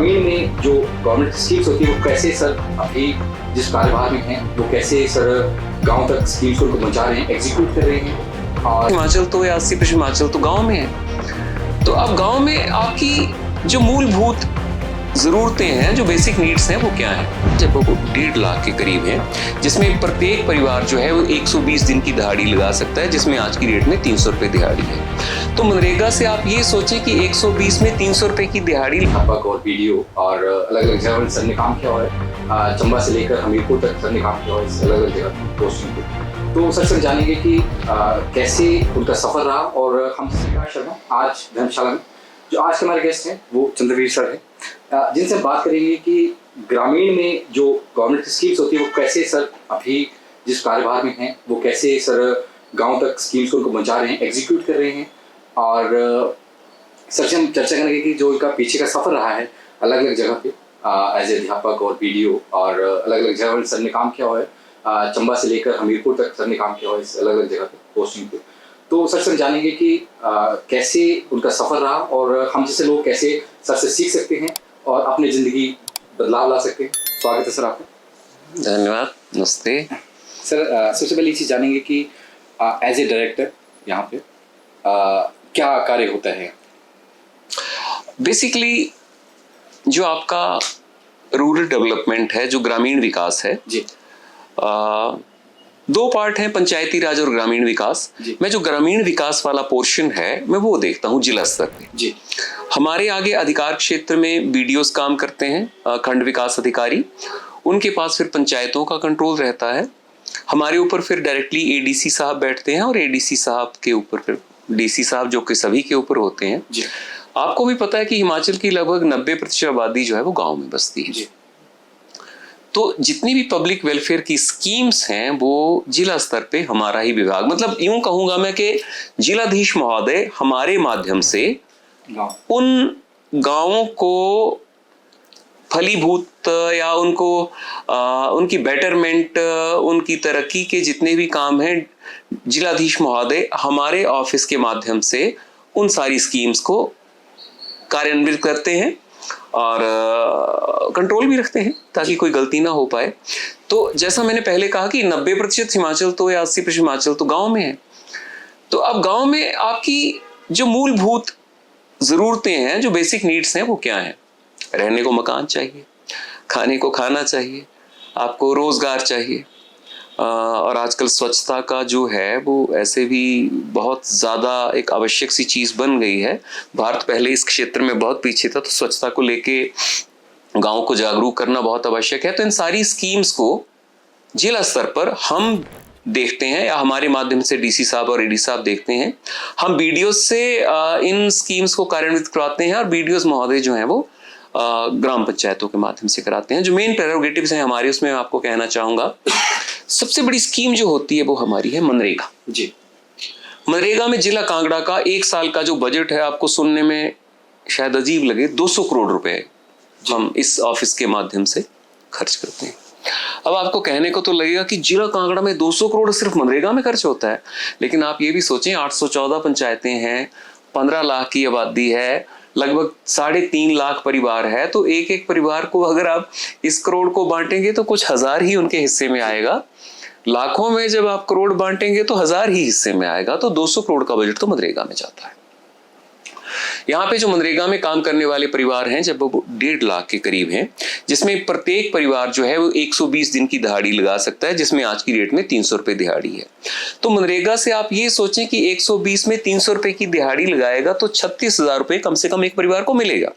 ग्रामीण में जो गवर्नमेंट स्कीम्स होती है वो कैसे सर अभी जिस कार्यभार में हैं वो कैसे सर गांव तक स्कीम्स को पहुंचा रहे हैं, एग्जीक्यूट कर रहे हैं। और हिमाचल तो या 80% हिमाचल तो गांव में है। तो अब गांव में आपकी जो मूलभूत जरूरतें हैं, जो बेसिक नीड्स हैं, वो क्या है? जब वो 1.5 लाख के करीब है, जिसमें प्रत्येक परिवार जो है वो 120 दिन की दिहाड़ी लगा सकता है, जिसमें आज की डेट में 300 रुपए दिहाड़ी है। तो मनरेगा से आप ये सोचें कि 120 में 300 रुपए की दिहाड़ी। अध्यापक और बीडीओ और अलग अलग जगह सर ने काम किया हुआ है। चंबा से लेकर हमीरपुर तक सर ने काम किया हुआ है अलग अलग जगह पोस्टिंग पे। तो सर जानेंगे कि कैसे उनका सफर रहा। और हम शर्मा आज धर्मशाला में जो आज के हमारे गेस्ट हैं वो चंद्रवीर सर हैं, जिनसे बात करेंगे कि ग्रामीण में जो गवर्नमेंट की स्कीम्स होती है वो कैसे सर अभी जिस कार्यभार में हैं वो कैसे सर गांव तक स्कीम्स को उनको पहुंचा रहे हैं, एग्जीक्यूट कर रहे हैं। और सर से हम चर्चा करेंगे कि जो इनका पीछे का सफ़र रहा है अलग अलग जगह पे एज ए अध्यापक और बीडीओ और अलग अलग जगह सर ने काम किया हुआ है। चंबा से लेकर हमीरपुर तक सर ने काम किया हुआ है अलग अलग जगह पे पोस्टिंग पे। तो सर जानेंगे कि कैसे उनका सफ़र रहा और हम जैसे लोग कैसे सर से सीख सकते हैं और अपनी ज़िंदगी बदलाव ला सकते हैं। स्वागत है सर आपका। धन्यवाद, नमस्ते सर। सबसे पहले ये चीज़ जानेंगे कि एज ए डायरेक्टर यहाँ पे क्या कार्य होता है? बेसिकली जो आपका रूरल डेवलपमेंट है, जो ग्रामीण विकास है जी, 2 पार्ट हैं, पंचायती राज और ग्रामीण विकास। मैं जो ग्रामीण विकास वाला पोर्शन है मैं वो देखता हूँ जिला स्तर पे। जी, हमारे आगे अधिकार क्षेत्र में बीडीओस काम करते हैं, खंड विकास अधिकारी, उनके पास फिर पंचायतों का कंट्रोल रहता है। हमारे ऊपर फिर डायरेक्टली एडीसी साहब बैठते हैं और एडीसी साहब के ऊपर फिर डीसी साहब, जो कि सभी के ऊपर होते हैं। जी, आपको भी पता है कि हिमाचल की लगभग 90% आबादी जो है वो गांव में बसती है। जी, तो जितनी भी पब्लिक वेलफेयर की स्कीम्स हैं वो जिला स्तर पे हमारा ही विभाग, मतलब यूं कहूंगा मैं कि जिलाधीश महोदय हमारे माध्यम से उन गांवों को फलीभूत या उनको उनकी बेटरमेंट, उनकी तरक्की के जितने भी काम हैं, जिलाधीश महोदय हमारे ऑफिस के माध्यम से उन सारी स्कीम्स को कार्यान्वित करते हैं और कंट्रोल भी रखते हैं ताकि कोई गलती ना हो पाए। तो जैसा मैंने पहले कहा कि 90% हिमाचल तो या 80% हिमाचल तो गांव में है। तो अब गांव में आपकी जो मूलभूत ज़रूरतें हैं, जो बेसिक नीड्स हैं, वो क्या हैं? रहने को मकान चाहिए, खाने को खाना चाहिए, आपको रोज़गार चाहिए, और आजकल स्वच्छता का जो है वो ऐसे भी बहुत ज़्यादा एक आवश्यक सी चीज़ बन गई है। भारत पहले इस क्षेत्र में बहुत पीछे था, तो स्वच्छता को लेके गांव को जागरूक करना बहुत आवश्यक है। तो इन सारी स्कीम्स को जिला स्तर पर हम देखते हैं या हमारे माध्यम से डीसी साहब और एडी साहब देखते हैं। हम बीडीओ से इन स्कीम्स को कार्यान्वित करवाते हैं और बीडीओ महोदय जो हैं वो ग्राम पंचायतों के माध्यम से कराते हैं। जो मेन प्रेरोगेटिव्स हैं हमारे, उसमें मैं आपको कहना चाहूँगा सबसे बड़ी स्कीम जो होती है वो हमारी है मनरेगा। जी, मनरेगा में जिला कांगड़ा का 1 साल का जो बजट है, आपको सुनने में शायद अजीब लगे, 200 करोड़ रुपए हम इस ऑफिस के माध्यम से खर्च करते हैं। अब आपको कहने को तो लगेगा कि जिला कांगड़ा में 200 करोड़ सिर्फ मनरेगा में खर्च होता है, लेकिन आप ये भी सोचें 814 पंचायतें हैं, 15 लाख की आबादी है, लगभग 3.5 लाख परिवार है। तो एक एक परिवार को अगर आप इस करोड़ को बांटेंगे तो कुछ हजार ही उनके हिस्से में आएगा। लाखों में जब आप करोड़ बांटेंगे तो हजार ही हिस्से में आएगा। तो 200 करोड़ का बजट तो मनरेगा में जाता है। यहाँ पे जो मनरेगा में काम करने वाले परिवार हैं जब वो 1.5 लाख के करीब हैं, जिसमें प्रत्येक परिवार जो है वो 120 दिन की दिहाड़ी लगा सकता है, जिसमें आज की डेट में 300 रुपए दिहाड़ी है। तो मनरेगा से आप ये सोचें कि 120 में 300 रुपए की दिहाड़ी लगाएगा तो 36,000 रुपए कम से कम एक परिवार को मिलेगा।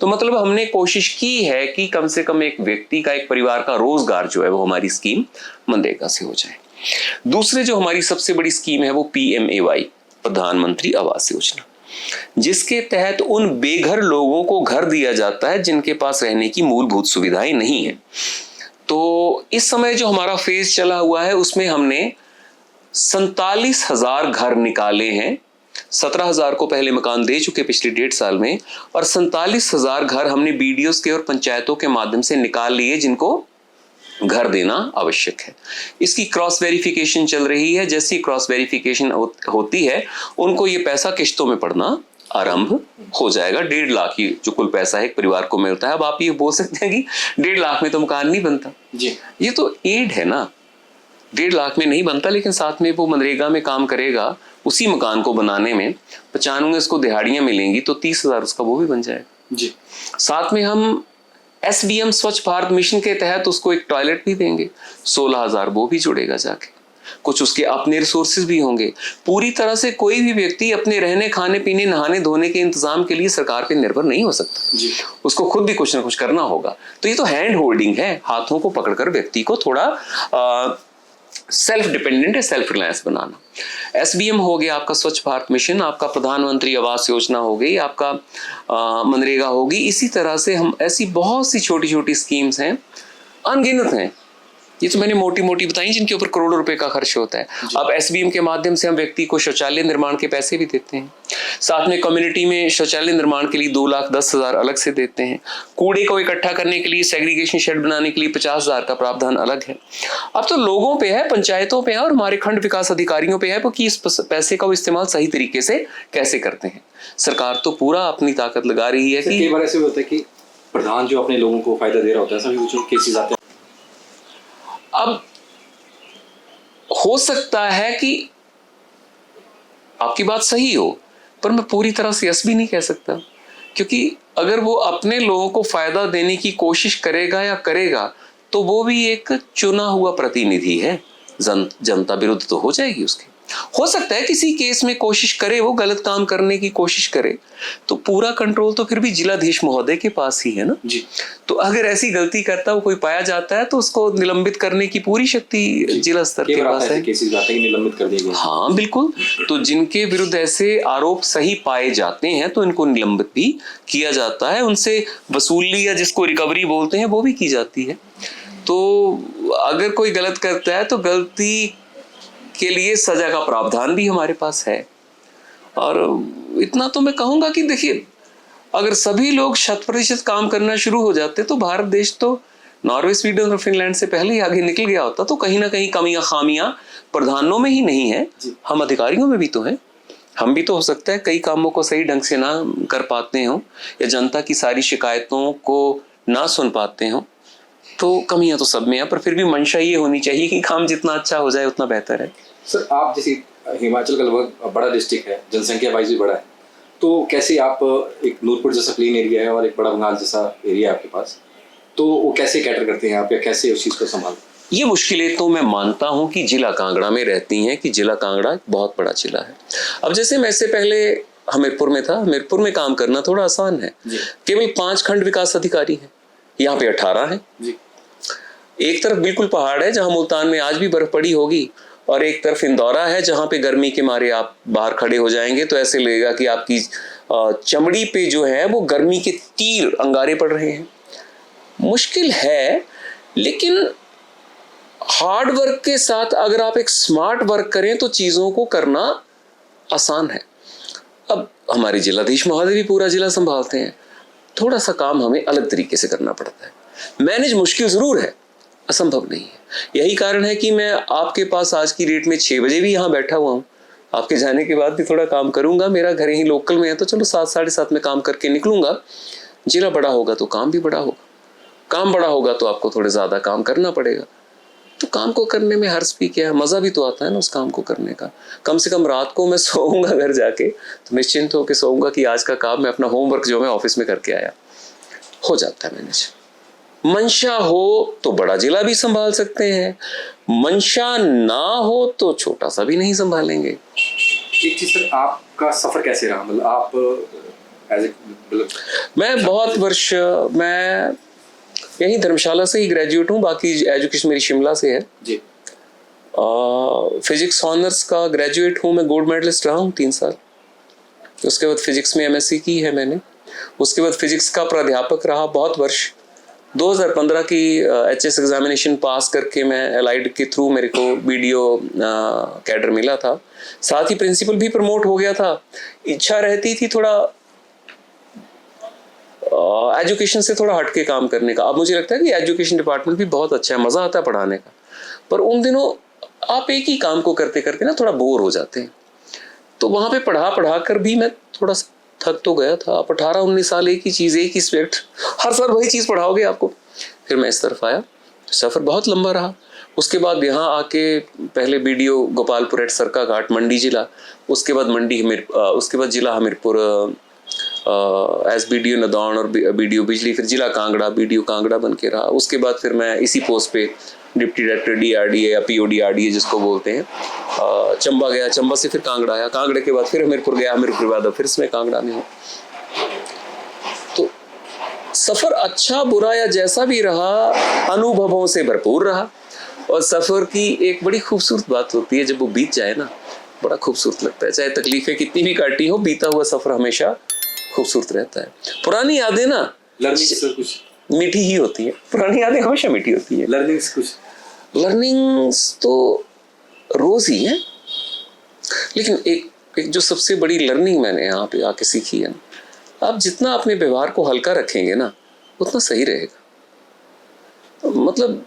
तो मतलब हमने कोशिश की है कि कम से कम एक व्यक्ति का, एक परिवार का रोजगार जो है वो हमारी स्कीम मनरेगा से हो जाए। दूसरे जो हमारी सबसे बड़ी स्कीम है वो PMAY, प्रधानमंत्री आवास योजना, जिसके तहत उन बेघर लोगों को घर दिया जाता है जिनके पास रहने की मूलभूत सुविधाएं नहीं है। तो इस समय जो हमारा फेज चला हुआ है उसमें हमने 47,000 घर निकाले हैं। 17,000 को पहले मकान दे चुके पिछले 1.5 साल में, और 47,000 घर हमने बीडीओस के और पंचायतों के माध्यम से निकाल लिए जिनको घर देना आवश्यक है। इसकी क्रॉस वेरिफिकेशन चल रही है। जैसी क्रॉस वेरिफिकेशन होती है उनको ये पैसा किश्तों में पड़ना आरंभ हो जाएगा। 1.5 लाख ही जो कुल पैसा है एक परिवार को मिलता है। अब आप ये बोल सकते हैं कि 1.5 लाख में तो मकान नहीं बनता जी, ये तो एड है ना, 1.5 लाख में नहीं बनता, लेकिन साथ में वो मनरेगा में काम करेगा उसी मकान को बनाने में, 95 इसको दिहाड़ियां मिलेंगी तो 30,000 उसका वो भी बन जाएगा जी, साथ में हम SBM स्वच्छ भारत मिशन के तहत उसको एक टॉयलेट भी देंगे, 16,000 वो भी जुड़ेगा जाके। कुछ उसके अपने रिसोर्सेज भी होंगे। पूरी तरह से कोई भी व्यक्ति अपने रहने खाने पीने नहाने धोने के इंतजाम के लिए सरकार पे निर्भर नहीं हो सकता जी, उसको खुद भी कुछ ना कुछ करना होगा। तो ये तो हैंड होल्डिंग है, हाथों को पकड़कर व्यक्ति को थोड़ा सेल्फ डिपेंडेंट है, सेल्फ रिलायंस बनाना। SBM हो गया आपका स्वच्छ भारत मिशन, आपका प्रधानमंत्री आवास योजना हो गई, आपका मनरेगा होगी। इसी तरह से हम ऐसी बहुत सी छोटी छोटी स्कीम्स हैं, अनगिनत हैं, ये तो मैंने मोटी मोटी बताई जिनके ऊपर करोड़ों रुपए का खर्च होता है। अब SBM के माध्यम से हम व्यक्ति को शौचालय निर्माण के पैसे भी देते हैं, साथ में कम्युनिटी में शौचालय निर्माण के लिए 2,10,000 अलग से देते हैं, कूड़े को इकट्ठा करने के लिए सेग्रीगेशन शेड बनाने के लिए 50,000 का प्रावधान अलग है। अब तो लोगों पे है, पंचायतों पे है और हमारे खंड विकास अधिकारियों पे है वो कि इस पैसे का वो इस्तेमाल सही तरीके से कैसे करते हैं। सरकार तो पूरा अपनी ताकत लगा रही है कि कई बार ऐसे होता है कि प्रधान जो अपने लोगों को फायदा दे रहा होता है, सभी कुछ केसेस आते हैं। अब हो सकता है कि आपकी बात सही हो, पर मैं पूरी तरह से यस भी नहीं कह सकता, क्योंकि अगर वो अपने लोगों को फायदा देने की कोशिश करेगा या करेगा तो वो भी एक चुना हुआ प्रतिनिधि है, जनता विरुद्ध तो हो जाएगी उसकी। हो सकता है किसी केस में कोशिश करे, वो गलत काम करने की कोशिश करे, तो पूरा कंट्रोल तो फिर भी जिलाधीश महोदय के पास ही है ना जी, तो अगर ऐसी गलती करता वो कोई पाया जाता है तो उसको निलंबित करने की पूरी शक्ति जिला स्तर के पास है। केसेस आते हैं कि निलंबित कर दिए गए। हाँ बिल्कुल, तो जिनके विरुद्ध ऐसे आरोप सही पाए जाते हैं तो इनको निलंबित भी किया जाता है, उनसे वसूली या जिसको रिकवरी बोलते हैं वो भी की जाती है। तो अगर कोई गलत करता है तो गलती के लिए सजा का प्रावधान भी हमारे पास है। और इतना तो मैं कहूंगा कि देखिए, अगर सभी लोग 100% काम करना शुरू हो जाते तो भारत देश तो नॉर्वे, स्वीडन और फिनलैंड से पहले ही आगे निकल गया होता। तो कहीं ना कहीं कमियां खामियां प्रधानों में ही नहीं है, हम अधिकारियों में भी तो हैं। हम भी तो हो सकता है कई कामों को सही ढंग से ना कर पाते हो या जनता की सारी शिकायतों को ना सुन पाते हो, तो कमियां तो सब में है, पर फिर भी मंशा ये होनी चाहिए कि काम जितना अच्छा हो जाए उतना बेहतर है। सर, आप जैसे हिमाचल का लगभग बड़ा डिस्ट्रिक्ट है, जनसंख्या वाइज भी बड़ा है, तो कैसे आप एक नूरपुर जैसा प्लेन एरिया है और एक बड़ा बंगाल जैसा एरिया है आपके पास, तो वो कैसे कैटर करते हैं आप या कैसे उस चीज़ को संभालते? ये मुश्किलें तो मैं मानता हूं कि जिला कांगड़ा में रहती हैं, कि जिला कांगड़ा एक बहुत बड़ा जिला है। अब जैसे मैं इससे पहले हमीरपुर में था, हमीरपुर में काम करना थोड़ा आसान है, केवल 5 खंड विकास अधिकारी हैं, यहाँ पे 18 हैं। एक तरफ बिल्कुल पहाड़ है जहां मुल्तान में आज भी बर्फ पड़ी होगी, और एक तरफ इंदौरा है जहां पे गर्मी के मारे आप बाहर खड़े हो जाएंगे तो ऐसे लगेगा कि आपकी चमड़ी पे जो है वो गर्मी के तीर अंगारे पड़ रहे हैं। मुश्किल है, लेकिन हार्ड वर्क के साथ अगर आप एक स्मार्ट वर्क करें तो चीजों को करना आसान है। अब हमारे जिलाधीश महोदय भी पूरा जिला संभालते हैं, थोड़ा सा काम हमें अलग तरीके से करना पड़ता है। मैनेज मुश्किल जरूर है, असंभव नहीं है। यही कारण है कि मैं आपके पास आज की डेट में 6 बजे भी यहाँ बैठा हुआ हूँ। आपके जाने के बाद भी थोड़ा काम करूंगा, मेरा घर ही लोकल में है तो चलो 7, 7:30 में काम करके निकलूंगा। जिला बड़ा होगा तो काम भी बड़ा होगा, काम बड़ा होगा तो आपको थोड़े ज्यादा काम करना पड़ेगा। तो काम को करने में हर्ष भी क्या है, मजा भी तो आता है ना उस काम को करने का। कम से कम रात को मैं सोऊंगा घर जाके तो निश्चिंत होकर सोऊंगा कि आज का काम मैं अपना होमवर्क जो मैं ऑफिस में करके आया, हो जाता है मैनेज। मंशा हो तो बड़ा जिला भी संभाल सकते हैं, मंशा ना हो तो छोटा सा भी नहीं संभालेंगे। एक चीज सर, आपका सफर कैसे रहा, मतलब आप मैं बहुत वर्ष मैं यही धर्मशाला से ही ग्रेजुएट हूँ, बाकी एजुकेशन मेरी शिमला से है जी। फिजिक्स ऑनर्स का ग्रेजुएट हूँ मैं, गोल्ड मेडलिस्ट रहा हूँ 3 साल। उसके बाद फिजिक्स में MSc की है मैंने। उसके बाद फिजिक्स का प्राध्यापक रहा बहुत वर्ष। 2015 की HS एग्जामिनेशन पास करके मैं एलाइड के थ्रू मेरे को BDO कैडर मिला था, साथ ही प्रिंसिपल भी प्रमोट हो गया था। इच्छा रहती थी थोड़ा एजुकेशन से थोड़ा हटके काम करने का। अब मुझे लगता है कि एजुकेशन डिपार्टमेंट भी बहुत अच्छा है, मजा आता है पढ़ाने का, पर उन दिनों आप एक ही काम को करते करते ना थोड़ा बोर हो जाते हैं। तो वहां पे पढ़ा कर भी मैं थोड़ा सा थक तो गया था। आप 18-19 साल एक ही चीज़, एक ही सब्जेक्ट, हर साल वही चीज़ पढ़ाओगे आपको। फिर मैं इस तरफ आया, सफ़र बहुत लंबा रहा। उसके बाद यहाँ आके पहले बीडीओ गोपालपुर एट सरका घाट मंडी जिला, उसके बाद उसके बाद जिला हमीरपुर एस बीडीओ नदौन और बीडीओ बिजली, फिर जिला कांगड़ा, बीडीओ कांगड़ा बन के रहा। उसके बाद फिर मैं इसी पोस्ट पे डिप्टी डायरेक्टर डीआरडीए या पीओडीआरडीए जिसको बोलते हैं, चंबा गया, चंबा से फिर कांगड़ा आया, कांगड़े के बाद फिर हमीरपुर गया, हमीरपुर के बाद फिर मैं कांगड़ा में हूँ। तो सफ़र अच्छा बुरा या जैसा भी रहा, अनुभवों से भरपूर रहा। और सफ़र की एक बड़ी खूबसूरत बात होती है, जब वो बीत जाए ना, बड़ा खूबसूरत लगता है। चाहे तकलीफें कितनी भी काटी हो, बीता हुआ सफ़र हमेशा खूबसूरत रहता है। पुरानी यादें ना कुछ मीठी ही होती है, पुरानी यादें हमेशा मीठी होती है। लर्निंग्स तो रोज ही है, लेकिन एक जो सबसे बड़ी लर्निंग मैंने यहाँ पे आके सीखी है ना, आप जितना अपने व्यवहार को हल्का रखेंगे ना, उतना सही रहेगा। मतलब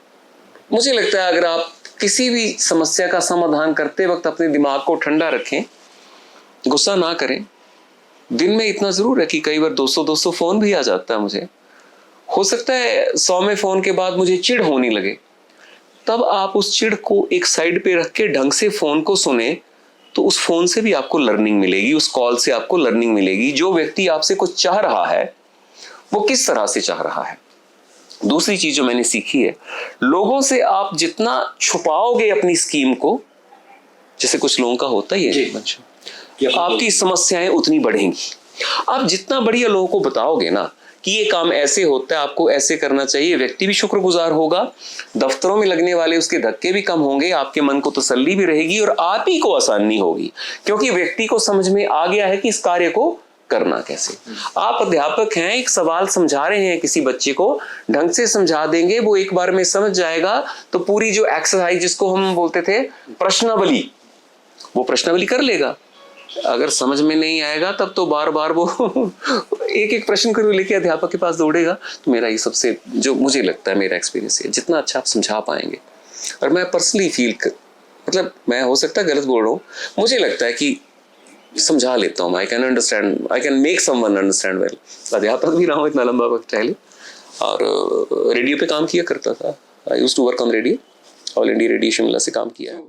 मुझे लगता है अगर आप किसी भी समस्या का समाधान करते वक्त अपने दिमाग को ठंडा रखें, गुस्सा ना करें। दिन में इतना जरूर है कि कई बार 200 फोन भी आ जाता है मुझे, हो सकता है 100वें फोन के बाद मुझे चिढ़ होने लगे, तब आप उस चिढ़ को एक साइड पे रख के ढंग से फोन को सुने, तो उस फोन से भी आपको लर्निंग मिलेगी, उस कॉल से आपको लर्निंग मिलेगी। जो व्यक्ति आपसे कुछ चाह रहा है वो किस तरह से चाह रहा है। दूसरी चीज जो मैंने सीखी है, लोगों से आप जितना छुपाओगे अपनी स्कीम को, जैसे कुछ लोगों का होता ही है, आपकी समस्याएं उतनी बढ़ेंगी। आप जितना बढ़िया लोगों को बताओगे ना कि ये काम ऐसे होता है, आपको ऐसे करना चाहिए, व्यक्ति भी शुक्रगुजार होगा, दफ्तरों में लगने वाले उसके धक्के भी कम होंगे, आपके मन को तसल्ली भी रहेगी और आप ही को आसानी होगी, क्योंकि व्यक्ति को समझ में आ गया है कि इस कार्य को करना कैसे। आप अध्यापक हैं, एक सवाल समझा रहे हैं किसी बच्चे को, ढंग से समझा देंगे, वो एक बार में समझ जाएगा, तो पूरी जो एक्सरसाइज जिसको हम बोलते थे प्रश्नावली, वो प्रश्नावली कर लेगा। अगर समझ में नहीं आएगा तब तो बार बार वो एक एक प्रश्न कर लेके अध्यापक के पास दौड़ेगा। तो मेरा ये सबसे, जो मुझे लगता है मेरा एक्सपीरियंस है, जितना अच्छा आप समझा पाएंगे। और मैं पर्सनली मतलब मैं हो सकता है गलत बोल रहा हूँ, मुझे लगता है कि समझा लेता हूँ, I can understand, I can make someone understand well. अध्यापक भी रहा हूँ इतना लंबा वक्त पहले, और रेडियो पे काम किया करता था। I used to work on radio, all India radio Shimla से काम किया है।